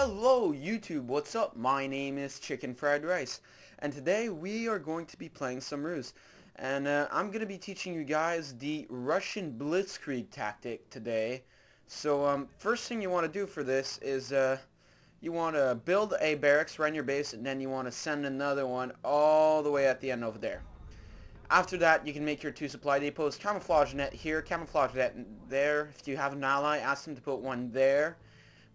Hello YouTube, what's up? My name is Chicken Fried Rice, and today we are going to be playing some ruse. And I'm going to be teaching you guys the Russian Blitzkrieg tactic today. So first thing you want to do for this is you want to build a barracks right in your base, and then you want to send another one all the way at the end over there. After that, you can make your two supply depots, camouflage net here, camouflage net there. If you have an ally, ask them to put one there.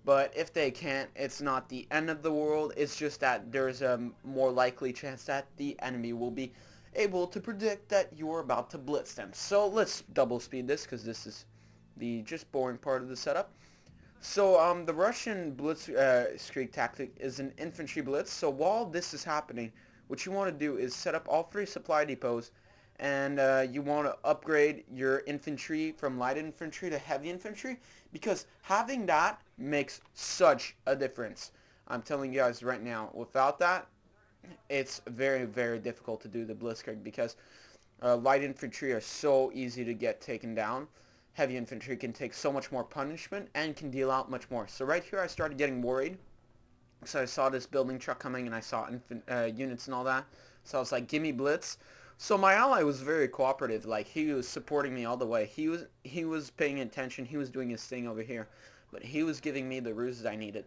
But if they can't, it's not the end of the world. It's just that there's a more likely chance that the enemy will be able to predict that you're about to blitz them. So let's double speed this because this is the just boring part of the setup. So the Russian blitzkrieg tactic is an infantry blitz. So while this is happening, what you want to do is set up all three supply depots, and you want to upgrade your infantry from light infantry to heavy infantry, because having that makes such a difference. I'm telling you guys right now, without that, it's very, very difficult to do the blitzkrieg, because light infantry are so easy to get taken down. Heavy infantry can take so much more punishment and can deal out much more. So right here I started getting worried. So I saw this building truck coming, and I saw units and all that. So I was like, give me blitz. So my ally was very cooperative. Like, he was supporting me all the way. He was paying attention. He was doing his thing over here. But he was giving me the ruses I needed.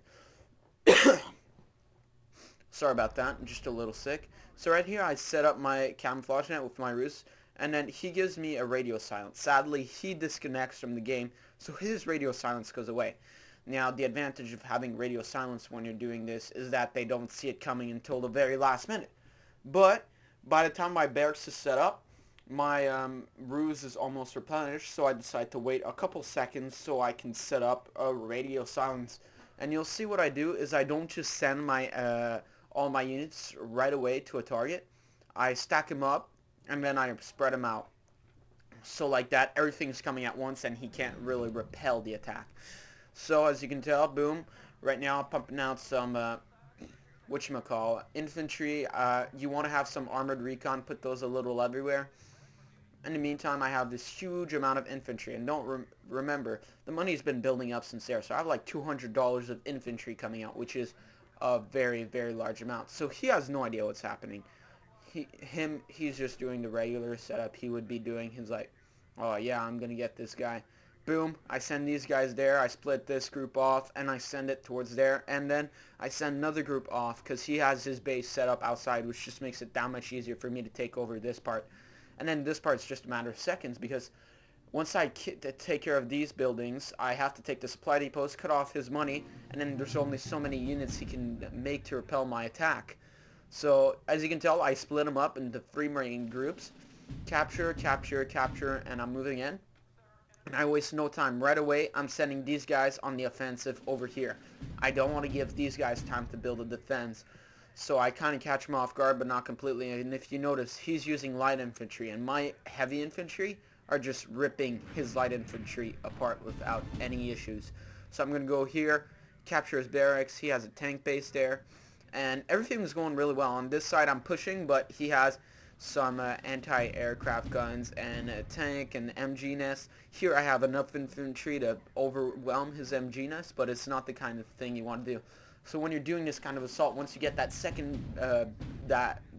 Sorry about that. I'm just a little sick. So right here I set up my camouflage net with my ruse. And then he gives me a radio silence. Sadly, he disconnects from the game, so his radio silence goes away. Now, the advantage of having radio silence when you're doing this is that they don't see it coming until the very last minute. But by the time my barracks is set up, my ruse is almost replenished, so I decide to wait a couple seconds so I can set up a radio silence. And you'll see what I do is I don't just send my all my units right away to a target. I stack them up, and then I spread them out. So like that, everything's coming at once, and he can't really repel the attack. So as you can tell, boom, right now I'm pumping out some infantry. You want to have some armored recon, put those a little everywhere. In the meantime, I have this huge amount of infantry, and don't remember, the money's been building up since there, so I have like $200 of infantry coming out, which is a very, very large amount. So he has no idea what's happening. He's just doing the regular setup he would be doing. He's like, oh yeah, I'm gonna get this guy. Boom, I send these guys there, I split this group off, and I send it towards there, and then I send another group off, because he has his base set up outside, which just makes it that much easier for me to take over this part. And then this part's just a matter of seconds, because once I take care of these buildings, I have to take the supply depots, cut off his money, and then there's only so many units he can make to repel my attack. So, as you can tell, I split them up into 3 main groups. Capture, capture, capture, and I'm moving in. And I waste no time. Right away, I'm sending these guys on the offensive over here. I don't want to give these guys time to build a defense. So I kind of catch them off guard, but not completely. And if you notice, he's using light infantry, and my heavy infantry are just ripping his light infantry apart without any issues. So I'm going to go here, capture his barracks. He has a tank base there. And everything was going really well. On this side, I'm pushing, but he has some anti-aircraft guns and a tank and MG nest. Here I have enough infantry to overwhelm his MG nest, but it's not the kind of thing you want to do. So when you're doing this kind of assault, once you get that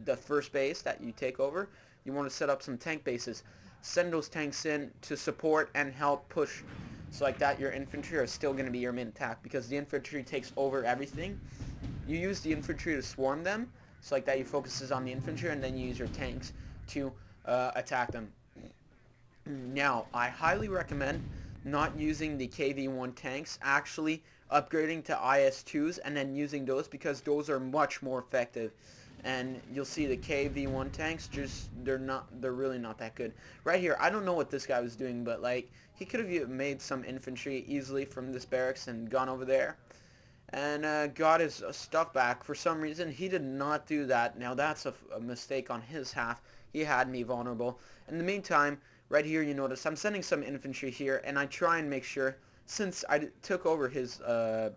the first base that you take over, you want to set up some tank bases. Send those tanks in to support and help push. So like that, your infantry are still going to be your main attack, because the infantry takes over everything. You use the infantry to swarm them. So like that, you focuses on the infantry, and then you use your tanks to attack them. Now, I highly recommend not using the KV-1 tanks, actually upgrading to IS-2s and then using those, because those are much more effective. And you'll see the KV-1 tanks, they're really not that good. Right here, I don't know what this guy was doing, but like, he could have made some infantry easily from this barracks and gone over there and got his stuff back. For some reason, he did not do that. Now, that's a mistake on his half. He had me vulnerable. In the meantime, right here, you notice I'm sending some infantry here, and I try and make sure, since I took over his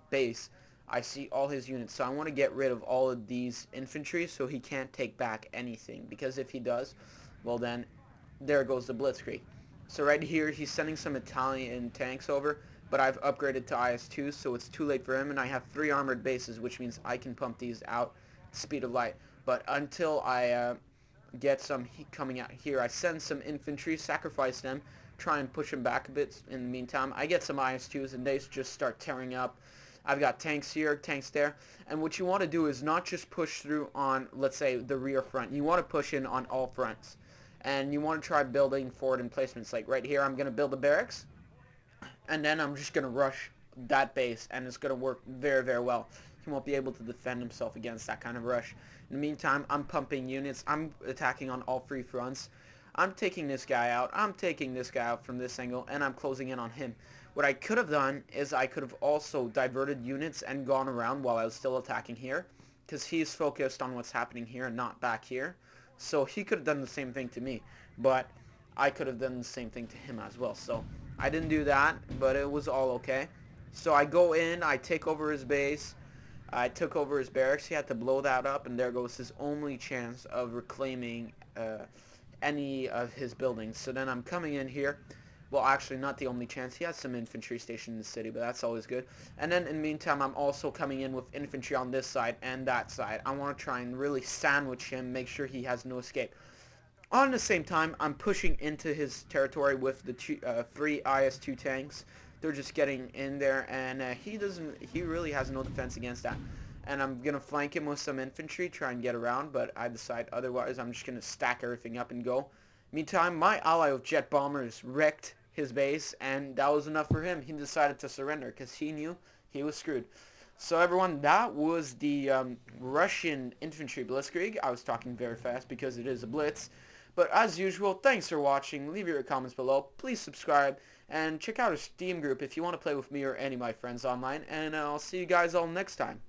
base, I see all his units. So I want to get rid of all of these infantry so he can't take back anything, because if he does, well then, there goes the blitzkrieg. So right here, he's sending some Italian tanks over. but I've upgraded to IS-2, so it's too late for him, and I have 3 armored bases, which means I can pump these out speed of light. But until I get some heat coming out here, I send some infantry, sacrifice them, try and push them back a bit. In the meantime, I get some IS-2s, and they just start tearing up. I've got tanks here, tanks there, and what you want to do is not just push through on, let's say, the rear front. You want to push in on all fronts, and you want to try building forward emplacements. Like right here, I'm going to build a barracks, and then I'm just going to rush that base, and it's going to work very, very well. He won't be able to defend himself against that kind of rush. In the meantime, I'm pumping units. I'm attacking on all 3 fronts. I'm taking this guy out. I'm taking this guy out from this angle, and I'm closing in on him. What I could have done is I could have also diverted units and gone around while I was still attacking here, because he's focused on what's happening here and not back here. So he could have done the same thing to me, but I could have done the same thing to him as well. So I didn't do that, but it was all okay. So I go in, I take over his base, I took over his barracks. He had to blow that up, and there goes his only chance of reclaiming any of his buildings. So then I'm coming in here. Well, actually, not the only chance. He has some infantry stationed in the city, but that's always good. And then, in the meantime, I'm also coming in with infantry on this side and that side. I want to try and really sandwich him, make sure he has no escape. On the same time, I'm pushing into his territory with the 3 IS-2 tanks. They're just getting in there, and he really has no defense against that. And I'm going to flank him with some infantry, try and get around, but I decide otherwise. I'm just going to stack everything up and go. Meantime, my ally with jet bombers wrecked his base, and that was enough for him. He decided to surrender because he knew he was screwed. So everyone, that was the Russian infantry blitzkrieg. I was talking very fast because it is a blitz. But as usual, thanks for watching. Leave your comments below. Please subscribe, and check out our Steam group if you want to play with me or any of my friends online. And I'll see you guys all next time.